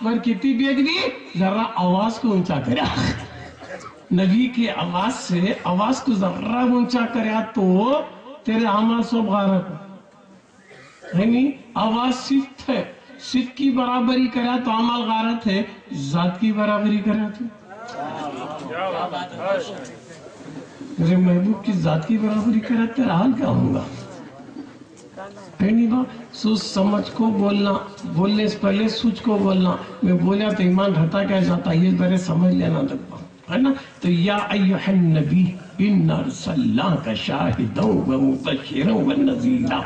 पर कितनी बेगरी, जरा आवाज को ऊंचा करा, नबी की आवाज से आवाज को जरा ऊंचा करा तो तेरे अमल सब गारत है नहीं। आवाज सिद्ध है, सिद्ध की बराबरी करा तो अमल गारत है, जात की बराबरी करा तो मेरे महबूब की जात की बराबरी करा तेरा हाल क्या होगा, है नहीं बा। सोच समझ को बोलना, बोलने से पहले सोच को बोलना। मैं बोला तो ईमान रहता क्या जाता, ये मेरे समझ लेना लगता है ना। तो या अय्युहन नबी इन्ना अर्सलनाका शाहिदन व मुबश्शिरन व नज़ीरा।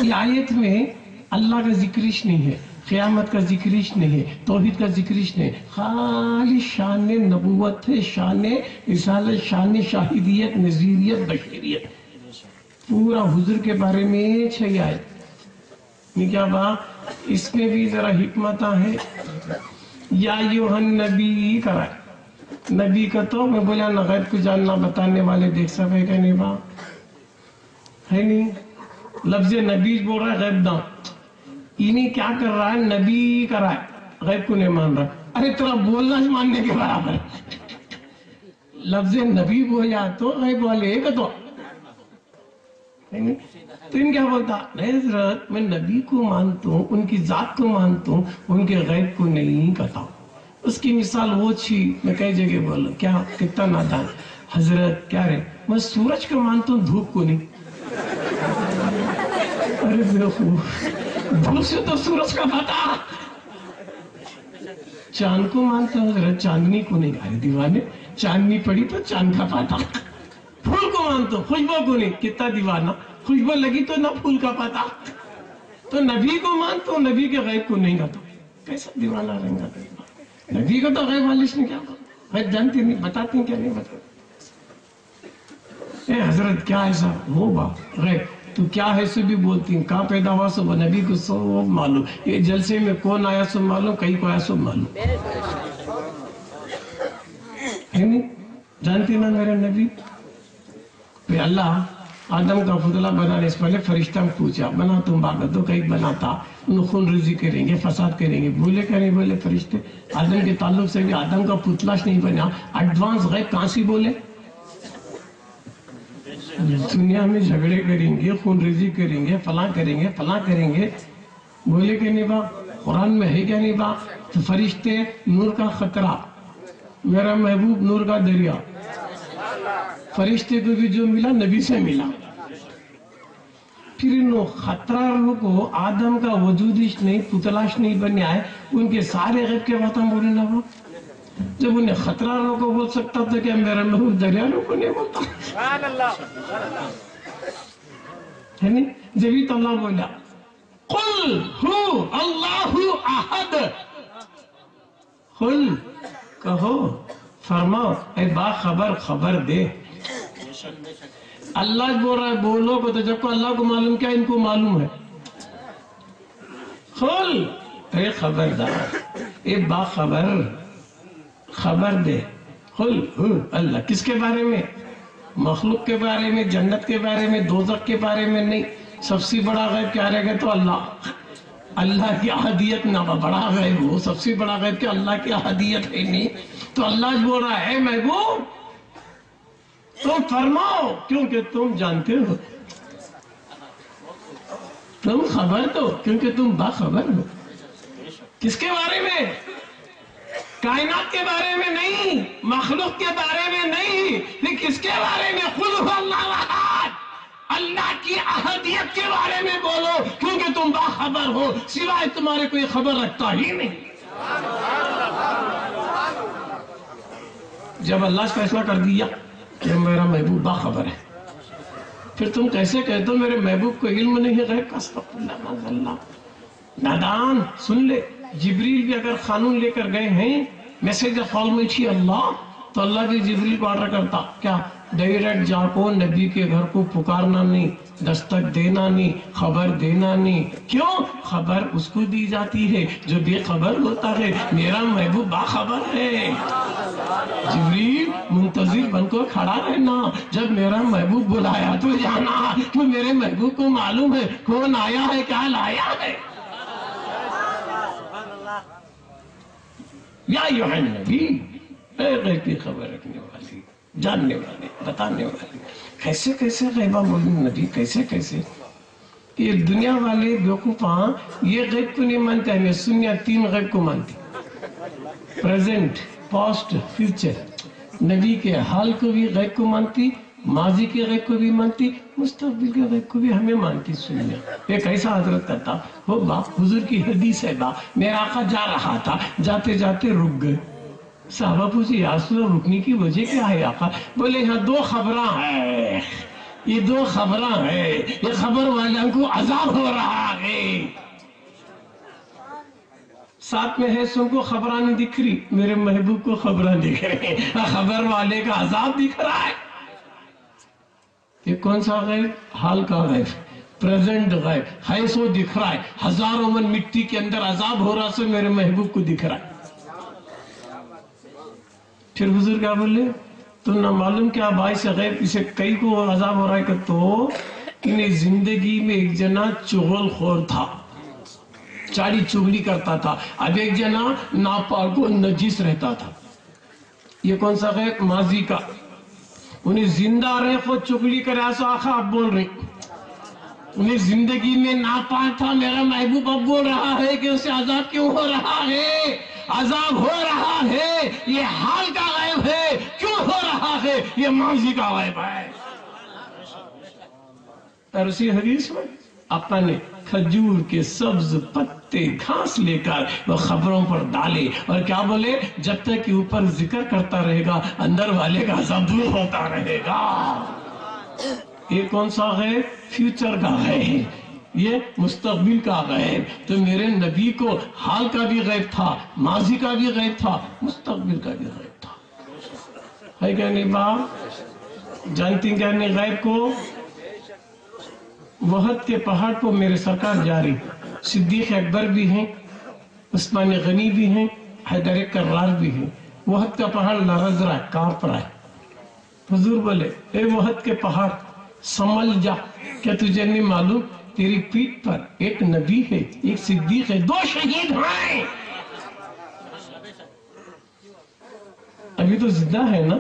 ये आयत में अल्लाह का जिक्रिश नहीं है, क़यामत का जिक्रिश नहीं है, तौहीद का जिक्रिश नहीं, खाली शान नबूवत है, शान रिसालत, शान शाहिदियत, नज़ीरियत, बशीरियत। पूरा हुजूर के बारे में 6 आयत नहीं क्या बात। इसमें भी जरा हिकमत है। या अय्युहन नबी करा, नबी का तो मैं बोला ना गैब को जानना बताने वाले देख सब है क्या नहीं बा, है नहीं। लफ्ज नबी बोल रहा है गैब दां, इन्हें क्या कर रहा है, नबी कर रहा है, गैब को नहीं मान रहा। अरे तेरा बोलना ही मानने के बराबर। लफ्ज नबी बोला तो गैब वाले का तो नहीं। तो इन क्या बोलता, नहीं हजरत मैं नबी को मानता हूँ, उनकी जात को मानता हूँ, उनके गैब को नहीं कहता। उसकी मिसाल वो छी, मैं कई जगह बोला क्या, कितना नादान हजरत क्या रे, मैं सूरज को मानता हूँ धूप को नहीं। अरे धूप से तो सूरज का पता, चांद को मानते हो हजरत, चांदनी को नहीं। अरे दीवाने, चांदनी पड़ी तो चांद का पता। फूल को मानते हो, खुशबू को नहीं। कितना दीवाना, खुशबू लगी तो ना फूल का पता। तो नबी को मानते हो, नबी के गैब को नहीं कहता। कैसा दीवाना रहेगा। नबी को तो गैब वालिश ने क्या गैब जानते नहीं, बताते क्या नहीं बताते। ए हजरत क्या ऐसा हो बा गैब, तू क्या है सो भी बोलती हूँ, कहाँ पैदा हुआ सो नबी को सब मालूम, ये जलसे में कौन आया सो मालूम, कहीं को आया सो मालूम, है नहीं जानती ना मेरे नबी। अल्लाह आदम का पुतला बनाने से पहले फरिश्ता में पूछा, बना तुम बागत तो कहीं बनाता, खून रेजी करेंगे, फसाद करेंगे। बोले क्या नहीं बोले फरिश्ते, आदम के ताल्लुक से भी आदम का पुतला नहीं बना, एडवांस गैब कहां से बोले। दुनिया में झगड़े करेंगे, खून रेजी करेंगे, फला करेंगे, फला करेंगे, बोले क्या नहीं बा, कुरान में है क्या नहीं बा। तो फरिश्ते नूर का खतरा, मेरा महबूब नूर का दरिया, फरिश्ते को भी जो मिला नबी से मिला। फिर इन खतरा को आदम का वजूदिश नहीं, पुतलाश नहीं बने आए, उनके सारे गैब के बात बोले ना वो। जब उन्हें खतरा को बोल सकता था क्या मेरा महबूब दरिया को नहीं बोलता, है नहीं। जब तो अल्लाह बोला कुल हु अल्लाहु अहद, कुल कहो फरमाओ ऐ बाखबर खबर दे। अल्लाह बोल रहा है बोलो को, तो जब अल्लाह को मालूम क्या इनको मालूम है। खुल ए खबरदार, ए बाखबर खबर दे। खुल अल्लाह किसके बारे में, मखलूक के बारे में, जन्नत के बारे में, दोज़ख के बारे में नहीं। सबसे बड़ा गैब क्या रहेगा तो अल्लाह, अल्लाह की अहदियत ना बड़ा गैब हो, सबसे बड़ा गैब क्या अल्लाह की अहदियत है नहीं। तो अल्लाह बोल रहा है महबूब तुम फरमाओ, क्योंकि तुम जानते हो, तुम खबर दो क्योंकि तुम बाखबर हो। किसके बारे में, कायनात के बारे में नहीं, मखलूक के बारे में नहीं, लेकिन किसके बारे में, खुद अल्लाह अहद, अल्लाह की अहदियत के बारे में बोलो, क्योंकि तुम बाखबर हो, सिवाय तुम्हारे कोई खबर रखता ही नहीं। जब अल्लाह ने फैसला कर दिया कि मेरा महबूब बाखबर है, फिर तुम कैसे कहते हो मेरे महबूब को इल्म नहीं है गैब का। नादान सुन ले, जिब्रील भी अगर कानून लेकर गए हैं, मैसेज कॉल में थी अल्लाह, तो अल्लाह भी जिब्रील को ऑर्डर करता क्या, डायरेक्ट जाको नबी के घर को पुकारना नहीं, दस्तक देना नहीं, खबर देना नहीं। क्यों, खबर उसको दी जाती है जो बेखबर होता है। मेरा महबूब बाखबर है। जिब्रील मुंतजिर बनकर खड़ा रहना, जब मेरा महबूब बुलाया तो जाना कि मेरे महबूब को मालूम है कौन आया है, क्या लाया है। یا ایھا النبی، اے غیب کی خبر رکھنے والی، جاننے والے، بتانے والے. کیسے کیسے غیبہ معلوم نبی، کیسے کیسے. یہ دنیا والے بیوقوفاں یہ غیب کو نہیں مانتے. ہمیں سنیا 3 غیب کو مانتی: پریزنٹ، پاسٹ، فیوچر. نبی کے حال کو بھی غیب کو مانتی، ماضی کے غیب کو بھی مانتی، مستقبل کے غیب کو بھی ہمیں مانتی سنیا. ایک ایسا حضرت کرتا ہو باپ، حضور کی حدیث ہے باپ، میرا آقا جا رہا تھا، جاتے جاتے رک گئے. صحابہ پوچھے یا رسول اللہ رکنے کی وجہ کیا ہے آقا؟ بولے یہاں 2 خبراں ہیں، یہ 2 خبراں ہیں، یہ خبر والوں کو عذاب ہو رہا ہے. ساتھ میں ہے سن کو خبراں نہیں دکھ رہی، میرے محبوب کو خبراں دکھ رہے ہیں، خبر والے کا عذاب دکھ رہا ہے. یہ کون سا غیب؟ حال کا غیب، پریزنٹ غیب ہے، سو دکھ رہا ہے. 1000 من مٹی کے اندر عذاب ہو رہا سو میرے محبوب کو دکھ رہا ہے. پھر حضور کیا بولے؟ تو نہ معلوم کیا باعث غیب اسے کئی کو عذاب ہو رہا ہے کہ تو انہیں زندگی میں ایک جنا چغل خور تھا، چاڑی چغلی کرتا تھا. اب ایک جنا ناپاک و نجس رہتا تھا. یہ کون سا غیب؟ ماضی کا. انہیں زندہ رہے خود چغلی کرے، ایسا آخا اب بول رہے. انہیں زندگی میں ناپاک تھا، میرا محبوب اب بول رہا ہے کہ اسے عذاب کیوں ہو رہا ہے؟ عذاب ہو رہا ہے، یہ حال کا غیب ہے. کیوں ہو رہا ہے؟ یہ ماضی کا غیب ہے. اور اسی حدیث میں آقا نے کھجور کے سبز پتے گھاس لے کر وہ خبروں پر ڈالے اور کیا بولے؟ جب تک کہ اوپر ذکر کرتا رہے گا اندر والے کا عذاب دور ہوتا رہے گا. یہ کون سا غیب؟ فیوچر کا غیب، یہ مستقبل کا غیب. تو میرے نبی کو حال کا بھی غیب تھا، ماضی کا بھی غیب تھا، مستقبل کا بھی غیب تھا. ہے کیا نہیں باپ؟ جانتی کیا نہیں غیب کو؟ وحد کے پہاڑ کو میرے سرکار جاری، صدیق اکبر بھی ہیں، عثمان غنی بھی ہیں، حیدر کرار بھی ہیں. وحد کا پہاڑ لرز رہا ہے، کانپ رہا ہے. حضور بولے اے وحد کے پہاڑ سنبھل جا، کیا تجھے نہیں معلوم تیری پیٹھ پر ایک نبی ہے، ایک صدیق ہے، 2 شہید ہیں. ابھی تو زندہ ہے نا.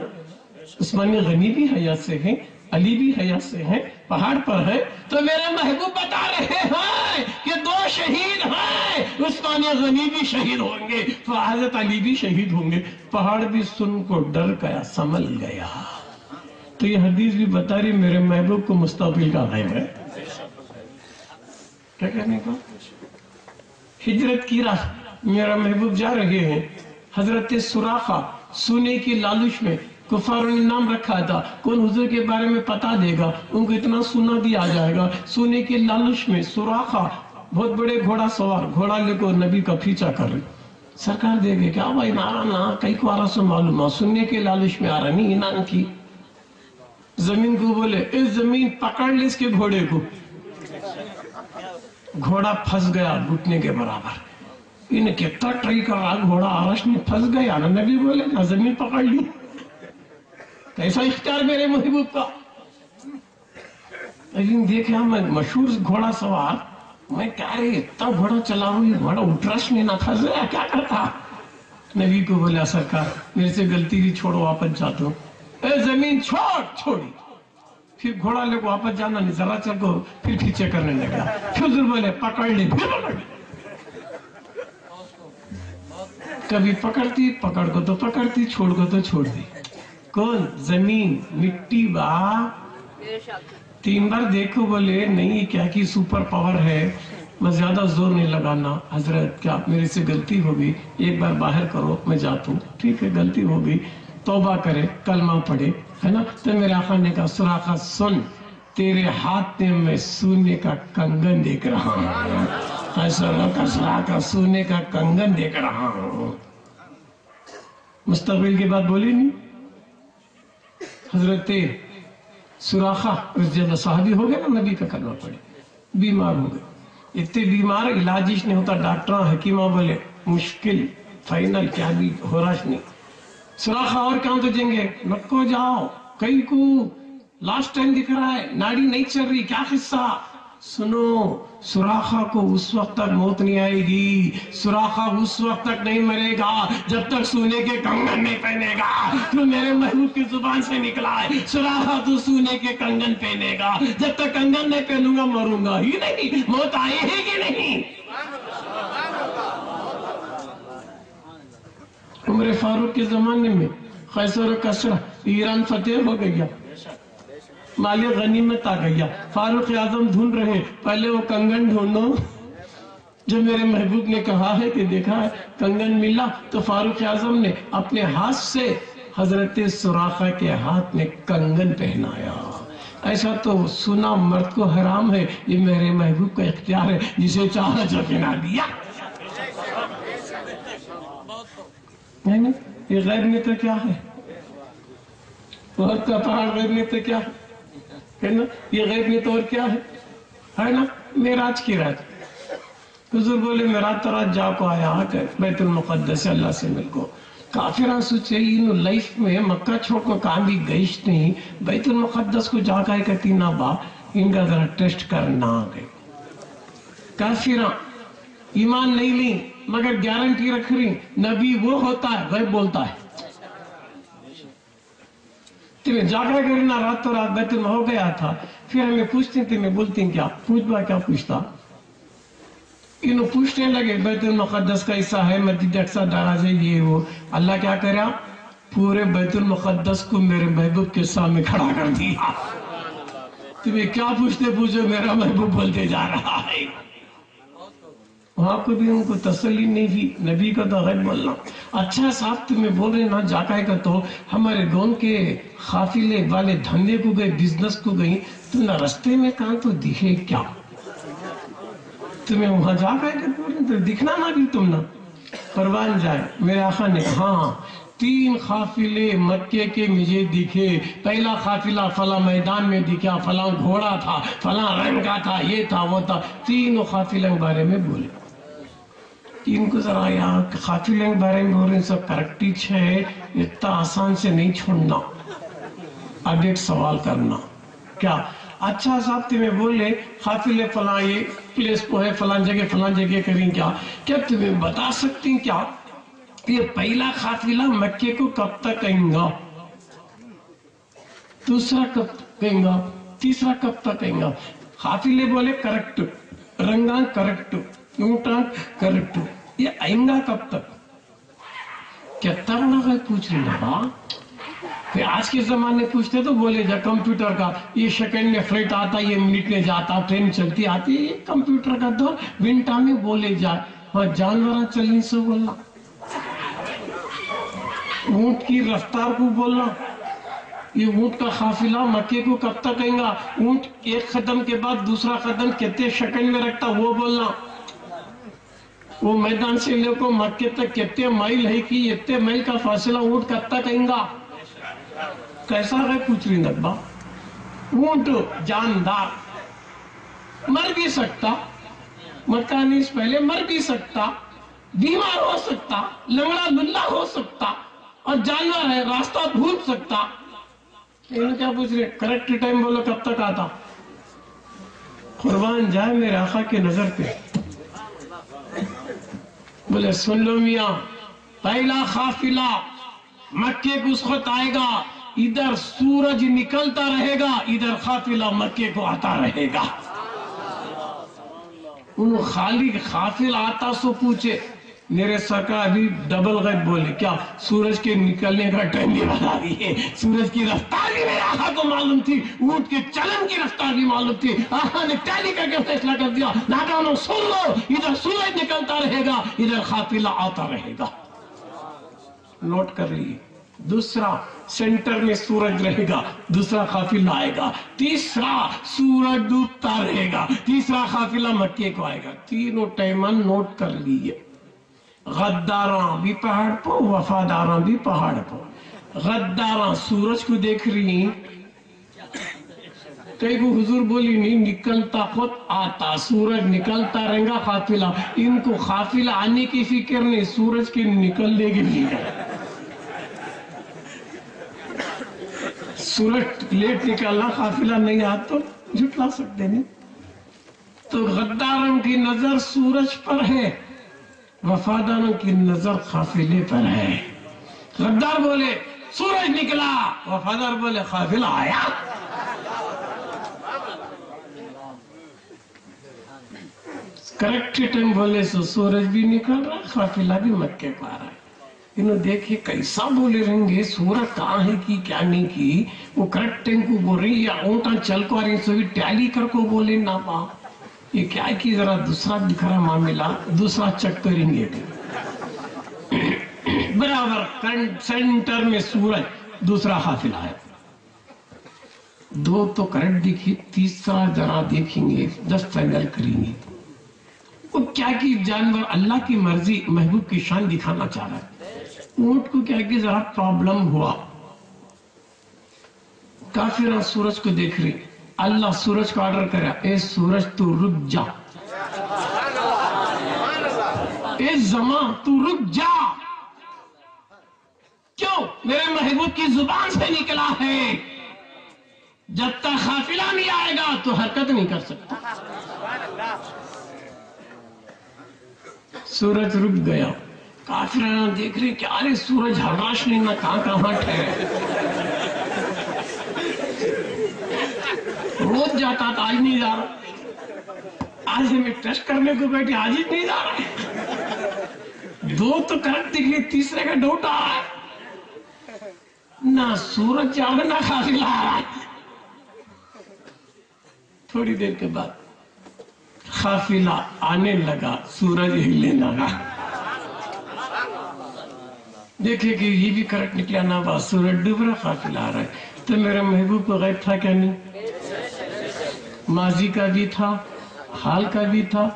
عثمان غنی بھی حیات سے ہیں، علی بھی حیات سے ہیں، پہاڑ پر ہے. تو میرے محبوب بتا رہے ہیں کہ 2 شہید ہیں، عثمان غنی بھی شہید ہوں گے، تو حضرت علی بھی شہید ہوں گے. پہاڑ بھی سن کو ڈر گیا، سنبھل گیا. تو یہ حدیث بھی بتا رہی میرے محبوب کو مستقبل کا غیب ہے. کیا کہنے کا؟ ہجرت کی راہ میرا محبوب جا رہے ہیں. حضرت سراقہ سونے کی لالچ میں کفاروں نے نام رکھا تھا، کون حضور کے بارے میں پتا دے گا، ان کو اتنا سونا دیا جائے گا. سونے کی لالچ میں سراقہ بہت بڑے گھوڑا سوار، گھوڑا لے کو نبی کا پیچھا کر رہے. سرکار دے گئے کیا بھائی نارا نہ کئی کو آرہ سے معلوم ہے، سننے کے لالچ میں آ رہا نہیں انان کی. زمین کو بولے اے زمین پکڑ لے اس کے گھوڑے کو. گھوڑا پھنس گیا گھٹنے کے برابر. انہیں کتنا ٹرائی کر رہا گھوڑا آرش میں پھنس گیا. نبی بولے نا زمین پکڑ لی. کیسا اختیار میرے محبوب کا. لیکن دیکھا میں مشہور گھوڑا سوار، میں کہہ رہے اتنا گھوڑا چلا ہوں، یہ گھوڑا اٹرش میں نہ پھنس گیا کیا کرتا. نبی کو بولا سرکار میرے سے غلطی کی چھوڑو، واپس جاتا ہوں. اے زمین چھوڑی. پھر گھوڑا لے کو واپس جانا نہیں، ذرا چل کو پھر پیچھے کرنے لگا. پھر حضور بولے پکڑ لی، پھر پکڑ لی. کبھی پکڑ کو تو پکڑتی، چھوڑ کو تو چھوڑ دی. کون؟ زمین مٹی با 3 بار دیکھو. بولے نہیں کیا کی سپر پاور ہے، میں زیادہ زور نہیں لگانا. حضرت کیا میرے سے غلطی ہوگی، ایک بار باہر کرو میں جاتا ہوں. ٹھیک ہے غلطی ہوگی، توبہ کرے، کلمہ پڑھے، ہے نا. تو میرے آقا نے کہا سراقہ سن، تیرے ہاتھ میں میں سونے کا کنگن دیکھ رہا ہوں. سراقہ سونے کا کنگن دیکھ رہا ہوں. مستقبل کی بات بولی نہیں. حضرت سراقہ رضی اللہ صحابی ہو گئے نا، نبی کا کلمہ پڑھے، بیمار ہو گئے. اتنے بیمار علاجش نہیں ہوتا. ڈاکٹر حکیمہ بولے مشکل فائنل کیا بھی ہو رہا نہیں. سراقہ اور کہاں تو جنگے لٹکو جاؤ، کئی کو لاسٹ ٹائم دکھ رہا ہے، ناڑی نہیں چل رہی، کیا قصہ. सुनो, सुराखा को उस वक्त तक मौत नहीं आएगी, सुराखा उस वक्त तक नहीं मरेगा जब तक सोने के कंगन नहीं पहनेगा। तो मेरे महबूब की जुबान से निकला है, सुराखा तो सोने के कंगन पहनेगा, जब तक कंगन नहीं पहनूंगा मरूंगा ही नहीं। मौत आएगी नहीं। उमर फारूक के जमाने में खैसर और कसरा ईरान फतेह हो गया, माल गनीमत आ गया। फारूक आजम ढूंढ रहे, पहले वो कंगन ढूंढो। जब मेरे महबूब ने कहा है कि देखा है कंगन मिला, तो फारूक आजम ने अपने हाथ से हजरत सुराखा के हाथ में कंगन पहनाया। ऐसा तो सुना मर्द को हराम है, ये मेरे महबूब का इख्तियार है, जिसे चाहा जो पहना दिया। नहीं, ये गैर में तो क्या है, बहुत का पहाड़ गैर में तो क्या है ना, ये गैर में तो और क्या है ना, मेराज की रात। हुजूर बोले मेरा तो रात जाको आया कर बैतुल मुक़द्दस अल्लाह से मिलको। काफिरा सोचे इन लाइफ में मक्का छोड़ को कहाँ भी गईश नहीं, बैतुल मुक़द्दस को जाकर कहती ना बा, इनका जरा टेस्ट करना आ गए। काफिरा ईमान नहीं ली मगर गारंटी रख रही, नबी वो होता है गैब बोलता है। तुम्हें जागा करी ना, रात तो रात बैतुल हो गया था, फिर हमें पूछती थी, मैं बोलती क्या पूछबा, क्या पूछता, इन्हों पूछने लगे बैतुल मुक़द्दस का हिस्सा है, मस्जिद अक्सा दराज है, ये वो। अल्लाह क्या करा, पूरे बैतुल मुक़द्दस को मेरे महबूब के सामने खड़ा कर दिया। तुम्हें क्या पूछते पूछो, मेरा महबूब बोलते जा रहा है। वहां को भी उनको तसल्ली नहीं थी, नबी का तो गैब बोलना। अच्छा साहब तुम्हें बोल रहे ना जाकाय का, तो हमारे गांव के काफिले वाले धंधे को गए, बिजनेस को गई, तो ना रास्ते में कहा तो दिखे क्या, तुम्हें वहां जाकाय का बोल रहे तो दिखना ना भी तुम ना परवान जाए। मेरे आका ने हाँ 3 काफिले मक्के के मुझे दिखे, पहला काफिला फला मैदान में दिखा, फला घोड़ा था, फला रंग का था, ये था वो था, 3 काफिले के बारे में बोले। इनको जरा यहाँ काफिले के बारे में बोल रहे सब करेक्ट है, इतना आसान से नहीं छोड़ना। अब एक सवाल करना, क्या अच्छा साहब तुम्हें बोले काफिले फला ये प्लेस को है, फलान जगह करें, क्या तुम्हें बता सकती क्या ये पहला काफिला मक्के को कब तक आएगा, दूसरा कब कहेगा, तीसरा कब तक आएगा? काफिले बोले करेक्ट, रंगा करेक्ट, ऊँटा करेक्ट, ये आएगा कब तक? क्या तब ना पूछ रही ना, फिर आज के जमाने पूछते तो बोले जा कंप्यूटर का, ये सेकंड में फ्लाइट आता, ये मिनट में जाता, ट्रेन चलती आती, ये कंप्यूटर का दौर, मिनटा में बोले जाए। हाँ जानवर चलने से बोलना, ऊंट की रफ्तार को बोलना, ये ऊंट का काफिला मक्के को कब तक आएगा, ऊंट एक कदम के बाद दूसरा कदम कितने सेकंड में रखता वो बोलना, वो मैदान से लेकर मक्के तक कितने माइल है कि इतने माइल का फासला ऊंट कब तक आएगा, कैसा है पूछ रही नब्बा। ऊंट जानदार, मर भी सकता, मकानी से पहले मर भी सकता, बीमार हो सकता, लंगड़ा लुल्ला हो सकता, और जानवर है रास्ता भूल सकता। इन्हें क्या पूछ रहे, करेक्ट टाइम बोलो कब तक आता? कुर्बान जाए मेरे आका की नजर पे। बोले सुन लो मियां, पहला काफिला मक्के को उस वक्त आएगा, इधर सूरज निकलता रहेगा, इधर काफिला मक्के को आता रहेगा। उन्होंने खाली काफिला आता सो पूछे, मेरे सरकार अभी डबल गैब बोले, क्या सूरज के निकलने का टाइम नहीं बता रही है, सूरज की रफ्तार भी मेरे आका को मालूम थी, ऊंट के चलन की रफ्तार भी मालूम थी। आका ने टैली करके फैसला कर दिया, नाकानो सुन लो, इधर सूरज निकलता रहेगा, इधर काफिला आता रहेगा। नोट कर लीजिए, दूसरा सेंटर में सूरज रहेगा, दूसरा काफिला आएगा, तीसरा सूरज डूबता रहेगा, तीसरा काफिला मक्के को आएगा। तीनों टाइम नोट कर लीजिए। गद्दारा भी पहाड़ पर, वफादारा भी पहाड़ पर। गद्दारा सूरज को देख रही, कई को हुजूर बोली नहीं, निकलता खुद आता, सूरज निकलता रहेगा काफिला, इनको काफिला आने की फिक्र नहीं, सूरज के निकलने की फिक्र। सूरज लेट निकलना, काफिला नहीं आ तो झुटला सकते नहीं। تو غداروں کی نظر سورج پر ہے، وفاداروں کی نظر قافلے پر ہے۔ غدار بولے سورج نکلا، وفادار بولے قافلہ آیا۔ کریکٹ ٹائم بولے سو سورج بھی نکل رہا، قافلہ بھی مکے کو آ رہا ہے۔ انہوں دیکھے کیسا بولے رہیں گے، سورج کہاں ہے کی کیا نہیں کی، وہ کریکٹ ٹائم کو بول رہی یا اونٹا چل کو آ رہی، سو بھی ٹیلی کر کو بولے نا با یہ کیا کی، ذرا دوسرا دکھ رہا معاملہ، دوسرا چیک کریں گے۔ برابر سینٹر میں سورج، دوسرا قافلہ ہے، دو تو کریکٹ دکھی، تیسرا ذرا دیکھیں گے، 10 فائنل کریں گے۔ وہ کیا کی جانور اللہ کی مرضی محبوب کی شان دکھانا چاہ رہا ہے۔ اونٹ کو کیا کہ ذرا پرابلم ہوا، کافرہ سورج کو دیکھ رہی، اللہ سورج کو آرڈر کرا، اے سورج تو رک جا، اے زمان تو رک جا، کیوں؟ میرے محبوب کی زبان سے نکلا ہے، جب تک قافلہ نہیں آئے گا تو حرکت نہیں کر سکتا۔ سورج رک گیا، کافرہ دیکھ رہے کہ ارے سورج ہراش نہیں نہ کہاں ٹھہرے، روز جاتا تھا آج نہیں جا رہا، آج ہمیں ٹیسٹ کرنے کو بیٹھے آج ہی نہیں جا رہا، دو تو کریکٹ دکھ رہی، تیسرے کا ڈاؤٹ آ رہا ہے، نہ سورج جا رہا نہ قافلہ آ رہا ہے۔ تھوڑی دیر کے بعد قافلہ آنے لگا، سورج ہلنے لگا، دیکھے کہ یہ بھی کریکٹ نکلا نہ بات، سورج ڈوب رہا قافلہ آ رہا ہے۔ تو میرے محبوب کو غیب تھا کیا نہیں؟ ماضی کا بھی تھا، حال کا بھی تھا،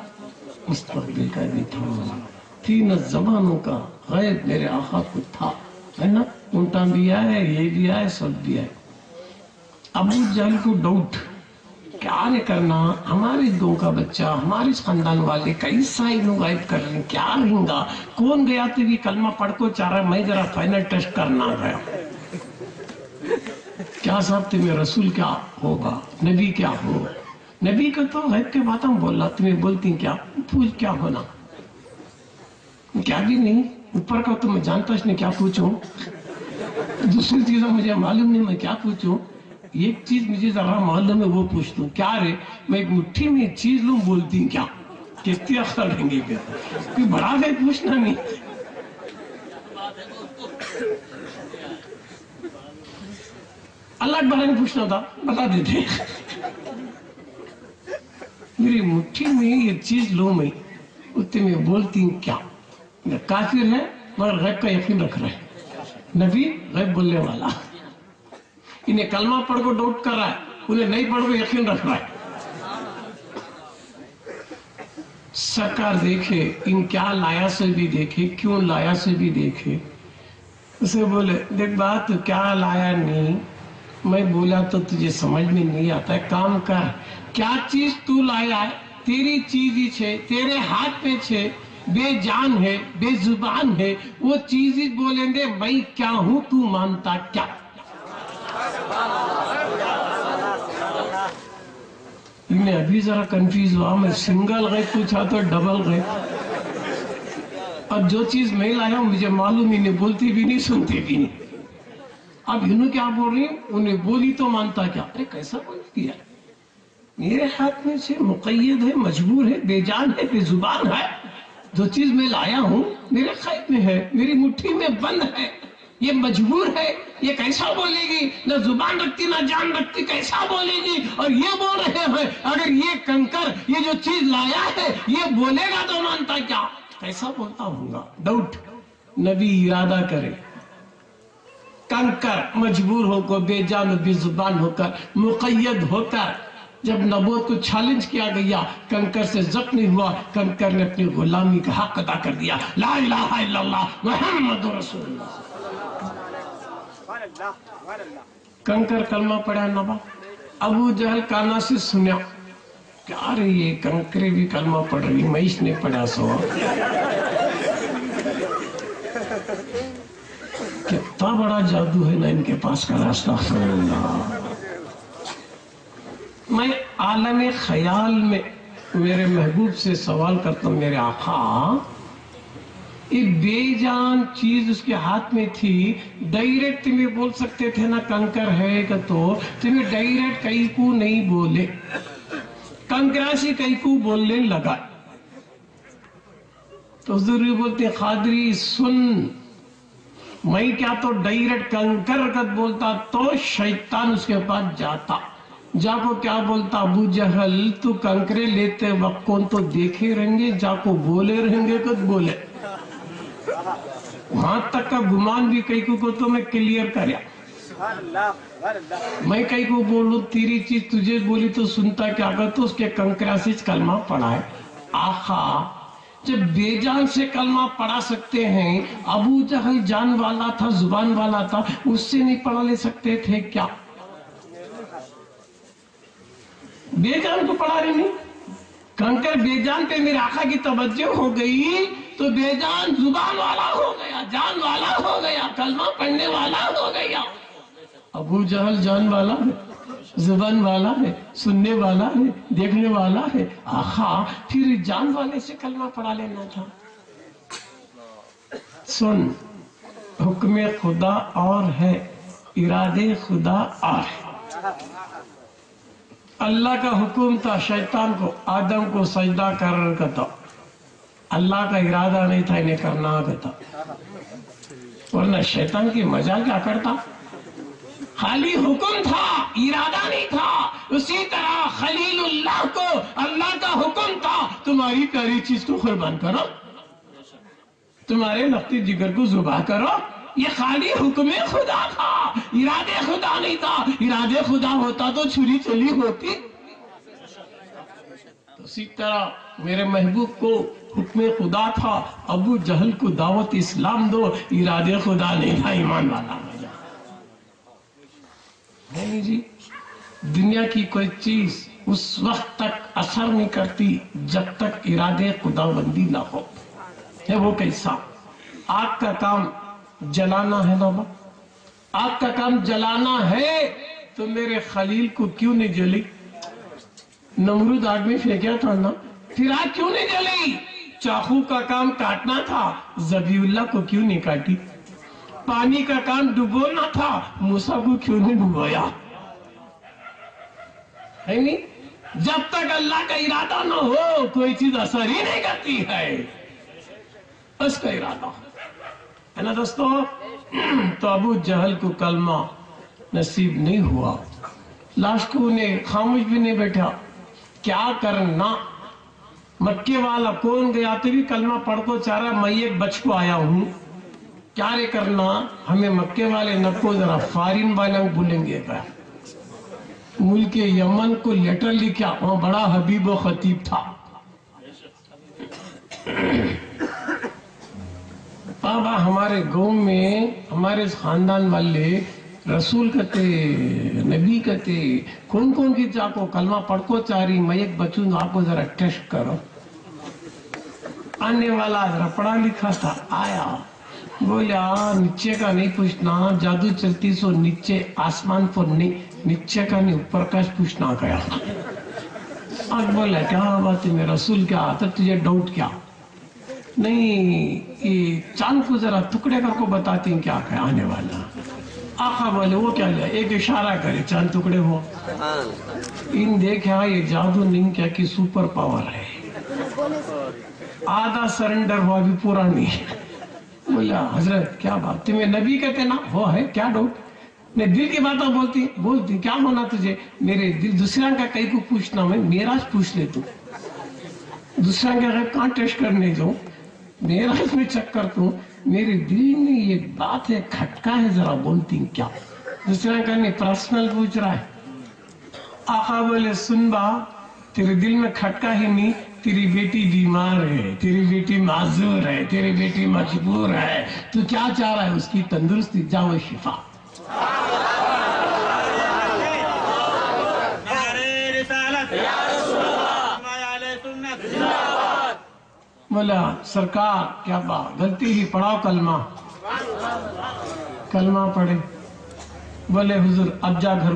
مستقبل کا بھی تھا، تین زمانوں کا غیب میرے آقا کو تھا، ہے نا؟ اونٹا بھی آئے، یہ بھی آئے، سب بھی آئے۔ ابو جہل کو ڈاؤٹ، کیا نہیں کرنا، ہمارے دو کا بچہ، ہمارے خاندان والے کیسا انہوں غائب کر رہے ہیں، کیا رہیں گا، کون گیا تو بھی کلمہ پڑھ کو چاہ رہا ہے، میں ذرا فائنل ٹیسٹ کرنا گیا، کیا صاحب تمہیں رسول کیا ہوگا، نبی کیا ہوگا، نبی کا تو غیب کے بات ہم بول رہا، تمہیں بولتی کیا، پوچھ کیا ہونا، کیا بھی نہیں، اوپر کا تو میں جانتا اس نے کیا پوچھوں، دوسری چیزیں مجھے معلوم نہیں، میں کیا پوچھوں، ایک چیز مجھے ذرا معلوم ہے وہ پوچھتا ہوں، کیا رے، میں ایک مٹھی میں ایک چیز لوں، بولتی ہوں کیا، کتنی اختر رہیں گے پھر، کوئی بڑا ہے پوچھنا نہیں۔ اللہ کے بارے میں پوچھنا تھا، بتا دیتے، میری مٹھی میں یہ چیز لوں میں، اتنے میں بولتی ہوں کیا، کافر ہے مگر غیب کا یقین رکھ رہے ہیں، نبی غیب بولنے والا، انہیں کلمہ پڑھ کو ڈاؤٹ کر رہا ہے، انہیں نہیں پڑھ کو یقین رکھ رہا ہے۔ سرکار دیکھے، ان کیا لایا سے بھی دیکھے، کیوں لایا سے بھی دیکھے، اسے بولے دیکھ بات کیا لایا نہیں، میں بولا تو تجھے سمجھ میں نہیں آتا ہے، کام کر، کیا چیز تو لایا ہے، تیری چیز ہی چھے، تیرے ہاتھ پہ چھے، بے جان ہے، بے زبان ہے، وہ چیز ہی بولیں دے، میں کیا ہوں تو مانتا کیا۔ میں ابھی ذرا کنفیوز ہوا، میں سنگل غیب پوچھا تو ڈبل غیب، اب جو چیز میں لایا ہوں مجھے معلوم ہی نہیں، بولتی بھی نہیں، سنتی بھی نہیں، اب انہوں کیا بول رہی ہیں، انہیں بولی تو مانتا کیا، ارے کیسا بول دیا، میرے ہاتھ میں سے مقید ہے، مجبور ہے، بے جان ہے، بے زبان ہے، جو چیز میں لایا ہوں میرے قید میں ہے، میری مٹھی میں بند ہے، یہ مجبور ہے، یہ کیسا بولے گی، نہ زبان رکھتی نہ جان رکھتی، کیسا بولے گی، اور یہ بول رہے ہیں اگر یہ کنکر یہ جو چیز لایا ہے یہ بولے گا تو مانتا کیا، کیسا بولتا ہوں گا، ڈاؤٹ۔ نبی ارادہ کرے، کنکر مجبور ہو کر، بے جان و بے زبان ہو کر، مقید ہو کر، جب نبوت کو چیلنج کیا گیا، کنکر سے زخمی ہوا، کنکر نے اپنی غلامی کا حق ادا کر دیا، لا الہ الا اللہ محمد رسول اللہ۔ کنکر کلمہ پڑھا نبا، ابو جہل کانا سے سنیا، کیا رہی ہے کنکرے بھی کلمہ پڑھ رہی، مہیش نے پڑھا سوا، کتنا بڑا جادو ہے نا ان کے پاس کا، استغفر اللہ۔ میں عالم خیال میں मेरे महबूब से सवाल करता हूँ, मेरे आका, एक बेजान चीज उसके हाथ में थी, डायरेक्ट तुम्हें बोल सकते थे ना कंकर है का, तो तुम्हें डायरेक्ट कहीं को नहीं बोले, कंकरा से कहीं को बोलने लगा। तो जरूर बोलते खादरी सुन, मैं क्या तो डायरेक्ट कंकर कद बोलता तो शैतान उसके पास जाता, जाको क्या बोलता, अबू जहल तू कंकरे लेते वक्त कौन तो देखे रहेंगे, जाको बोले रहेंगे कद बोले। वहां तक का गुमान भी कई को तो मैं क्लियर करया। मैं कई को बोलूं तेरी चीज तुझे बोली तो सुनता क्या कर, तो उसके कंकरा से कलमा पढ़ा है। आखा जब बेजान से कलमा पढ़ा सकते हैं, अबू जहल जान वाला था, जुबान वाला था, उससे नहीं पढ़ा ले सकते थे क्या? बेजान को पढ़ा रही नहीं, कंकर बेजान पे मेरे आका की तवज्जो हो गई तो बेजान जुबान वाला हो गया, जान वाला हो गया, कलमा पढ़ने वाला हो गया। अबू जहल जान वाला है, जुबान वाला है, सुनने वाला है, देखने वाला है, आखा फिर जान वाले से कलमा पढ़ा लेना था। सुन, हुक्म खुदा और है, इरादे खुदा और है। अल्लाह का हुक्म था शैतान को, आदम को सजदा करने का था, अल्लाह का इरादा नहीं था इन्हें करना था, वरना शैतान की मजा क्या करता, खाली हुक्म था, इरादा नहीं था। उसी तरह खलीलुल्लाह को अल्लाह का हुक्म था, तुम्हारी प्यारी चीज को कुर्बान करो, तुम्हारे लफ्ती जिगर को जुबा करो, ये खाली हुक्म खुदा था, इरादे खुदा नहीं था। इरादे खुदा होता तो छुरी चली होती। तो इसी तरह मेरे महबूब को हुक्म खुदा था, अबू जहल को दावत इस्लाम दो, इरादे खुदा नहीं था, ईमान वाला नहीं जी। दुनिया की कोई चीज उस वक्त तक असर नहीं करती जब तक इरादे खुदाबंदी ना हो। है वो कैसा? आग का काम जलाना है बाबा, आग का काम जलाना है तो मेरे खलील को क्यों नहीं जली? नमरूद आग में फेंका था ना, फिर आग क्यों नहीं जली? चाकू का काम काटना था, ज़बीउल्लाह को क्यों नहीं काटी? पानी का काम डुबोना था, मूसा को क्यों नहीं डुबोया? है नहीं? जब तक अल्लाह का इरादा ना हो कोई चीज असर ही नहीं करती है, उसका इरादा है ना दोस्तों। तो अबू जहल को कलमा नसीब नहीं हुआ, लास्ट को उन्हें खामोश भी नहीं बैठा, क्या करना। मक्के वाला कौन गया तो भी कलमा पढ़ को चाह रहा, मैं एक बच को आया हूं, क्या रे करना, हमें मक्के वाले नको जरा फारिन वाले भूलेंगे क्या? मुल्क यमन को लेटर लिखा, वहां बड़ा हबीब और खतीब था। बाबा हमारे गांव में हमारे खानदान वाले रसूल कहते, नबी कहते, कौन कौन की जाको कलमा पढ़को चाह रही, मैं एक बच्चू आपको जरा टेस्ट करो। आने वाला जरा पढ़ा लिखा था, आया बोला नीचे का नहीं पूछना, जादू चलती सो नीचे आसमान पर नहीं, नीचे का नहीं ऊपर का पूछना गया। आज बोला क्या बात है मेरा रसूल, क्या आता तुझे डाउट क्या? नहीं ये चांद को जरा टुकड़े करको बताती हैं क्या है आने वाला। आका बोले वो क्या लिया, एक इशारा करे चांद टुकड़े हो। इन देखा ये जादू नहीं क्या की सुपर पावर है, आधा सरेंडर हुआ भी पूरा नहीं। बोला हजरत क्या बात, तुम्हें नबी कहते ना, वो है क्या डाउट? मैं दिल की बात बोलती क्या होना तुझे? मेरे दिल दूसरा का कहीं को पूछना, मैं मेरा पूछ ले तू, दूसरा का कहाँ टेस्ट करने जाऊं, मेरा में चक्कर तू, मेरे दिल में ये बात है, खटका है, जरा बोलती क्या? दूसरा का नहीं पर्सनल पूछ रहा है। आका बोले सुन बा, तेरे दिल में खटका ही नहीं, तेरी बेटी बीमार है, तेरी बेटी माजूर है, तेरी बेटी मजबूर है, तू क्या चाह रहा है? उसकी तंदुरुस्ती, जाओ शिफा। बोला सरकार क्या बात, गलती ही पढ़ाओ कलमा। कलमा पढ़े, बोले हुजूर अब जा घर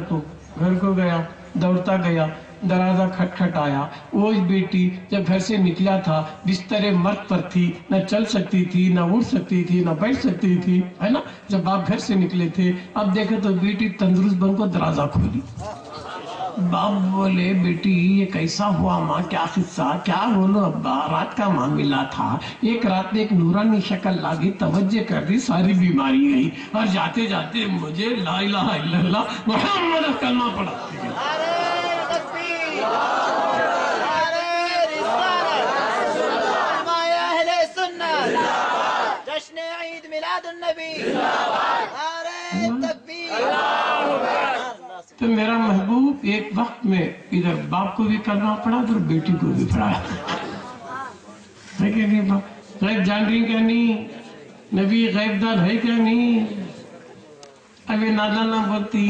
को गया, दौड़ता गया, दरवाजा खटखटाया। वो बेटी जब घर से निकला था बिस्तर मर्द पर थी, न चल सकती थी, न उड़ सकती थी, न बैठ सकती थी, है ना। जब बाप घर से निकले थे, अब देखे तो बेटी तंदुरुस्त बन को दरवाजा खोली। बाप बोले बेटी ये कैसा हुआ माँ, क्या किस्सा, क्या बोलो अब्बा। रात का मामला था, एक रात में एक नूरानी शक्ल लागी, तवज्जो कर दी, सारी बीमारी गई और जाते जाते मुझे ला इलाहा इल्लल्लाह मुहम्मद कलमा पड़ा। तो मेरा महबूब एक वक्त में इधर बाप को भी कलमा पड़ा, उधर बेटी को भी पढ़ाया। है क्या नहीं बाप? गैब जान रही क्या नहीं? नबी गैबदान है क्या नहीं? अबे नादा ना बोलती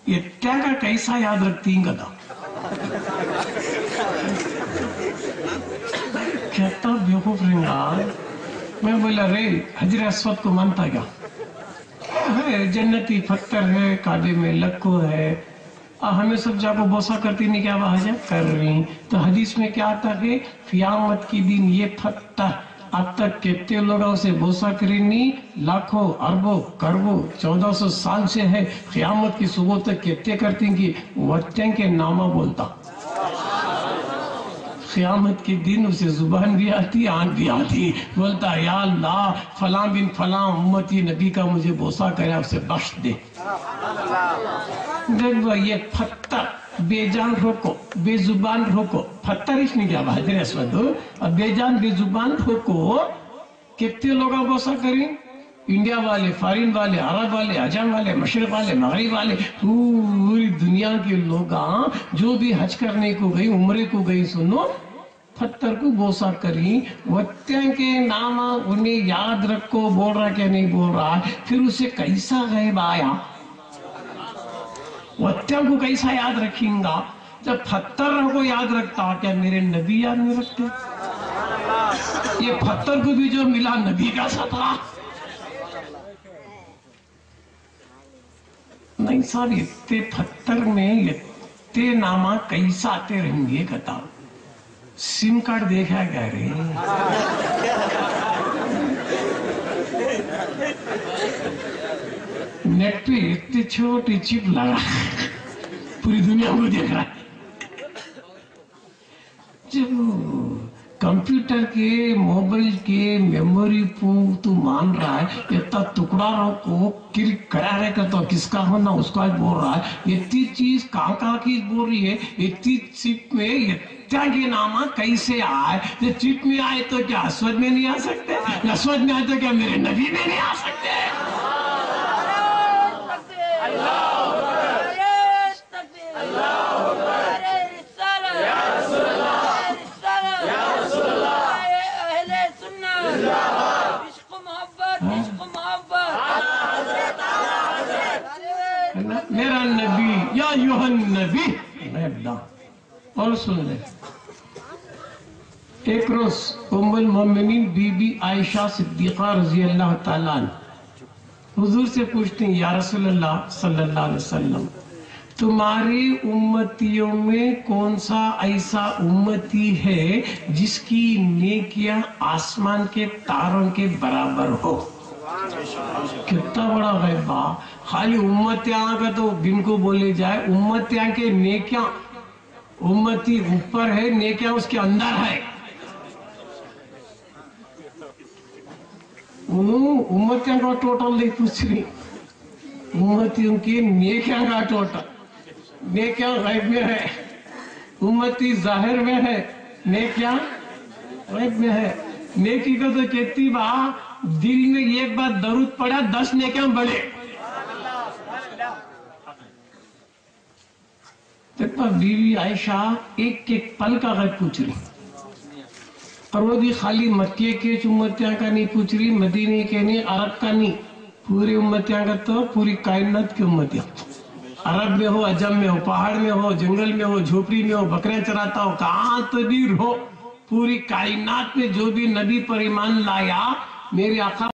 ये क्या का कैसा याद रखती गदा। कहता बेवकूफ रहेगा। मैं बोला रे हजर अस्वद को मानता क्या है? जन्नती पत्थर है, काबे में लक्को है, हमें सब जाको बोसा करती नहीं क्या वहां कर रही। तो हदीस में क्या आता है, क़यामत की दिन ये पत्थर अब तक कितने लोग उसे बोसा करेंगी, लाखों अरबों करोड़ों 1400 साल से है। क़यामत की सुबह तक कितने करती कि वत्तें के नामा बोलता। क़यामत के दिन उसे जुबान भी आती, आंख भी आती, बोलता या अल्लाह फलां बिन फलां उम्मती नबी का मुझे बोसा करे, उसे बख्श दे। देखो ये पत्थर बेजान रोको, बेजुबान रोको, पत्थर इसने क्या बहादुर अस्वद, अब बेजान बेजुबान रोको। कितने लोग बोसा करें? इंडिया वाले, फॉरेन वाले, अरब वाले, अजम वाले, मशरक वाले, मगरिब वाले, पूरी दुनिया के लोग जो भी हज करने को गई, उम्रे को गई, सुनो पत्थर को बोसा करी। वत्या के नाम उन्हें याद रखो बोल रहा क्या नहीं बोल रहा, फिर उसे कैसा गैब आया? वत्या को कैसा याद रखेगा जब पत्थर को याद रखता? क्या मेरे नबी याद नहीं रखते? ये पत्थर को भी जो मिला नबी का सता नहीं साहब। इतने पत्थर में इतने नामा कैसा आते रहेंगे बताओ। सिम कार्ड देखा क्या रे? नेट पे इतनी छोटी चिप लगा पूरी दुनिया को देख रहा है। जब कंप्यूटर के मोबाइल के मेमोरी को तू मान रहा है, इतना टुकड़ा को क्लिक करा रहेगा तो किसका होना उसका बोल रहा है। इतनी चीज कहाँ की बोल रही है, इतनी चिप में इतना के नामा कैसे आए? तो चिप में आए तो क्या अस्वद में नहीं आ सकते? अस्वद में आए तो क्या मेरे नबी में नहीं आ सकते? मेरा नबी या यूहन नबी मैं। और सुन ले, एक रोज उम्मुल मोमिनीन बीबी आयशा सिद्दीक़ा रज़ी अल्लाह ताला हुजूर से पूछती हैं, या रसूलल्लाह सल्लल्लाहु अलैहि वसल्लम, तुम्हारी उम्मतियों में कौन सा ऐसा उम्मती है जिसकी नेकियां आसमान के तारों के बराबर हो? कितना बड़ा गैबा। खाली उम्मतियां का तो गिन को बोले जाए, उम्मतियां के नेकियां, उम्मती ऊपर है, नेकियां उसके अंदर है। उम्मतियों का टोटल नहीं पूछ रही, उम्मतियों की नेकियां का टोटल। नेकियां गैब में है, उम्मती जाहिर में है, नेकियां गैब में है। नेकी को तो कहती बा दिल में एक बार दरूद पड़ा 10 नेकियां बढ़े। देखो बीवी आयशा एक एक पल का गैब पूछ रही, और वो भी खाली मक्के के उम्मतियां का नहीं पूछ रही, मदीने के नहीं, अरब का नहीं, पूरी उम्मतियां का तो पूरी कायनात की उम्मतियां। अरब में हो, अजम में हो, पहाड़ में हो, जंगल में हो, झोपड़ी में हो, बकरियां चराता हो, कहाँ तो भी हो, पूरी कायनात में जो भी नबी पर ईमान लाया, मेरे आका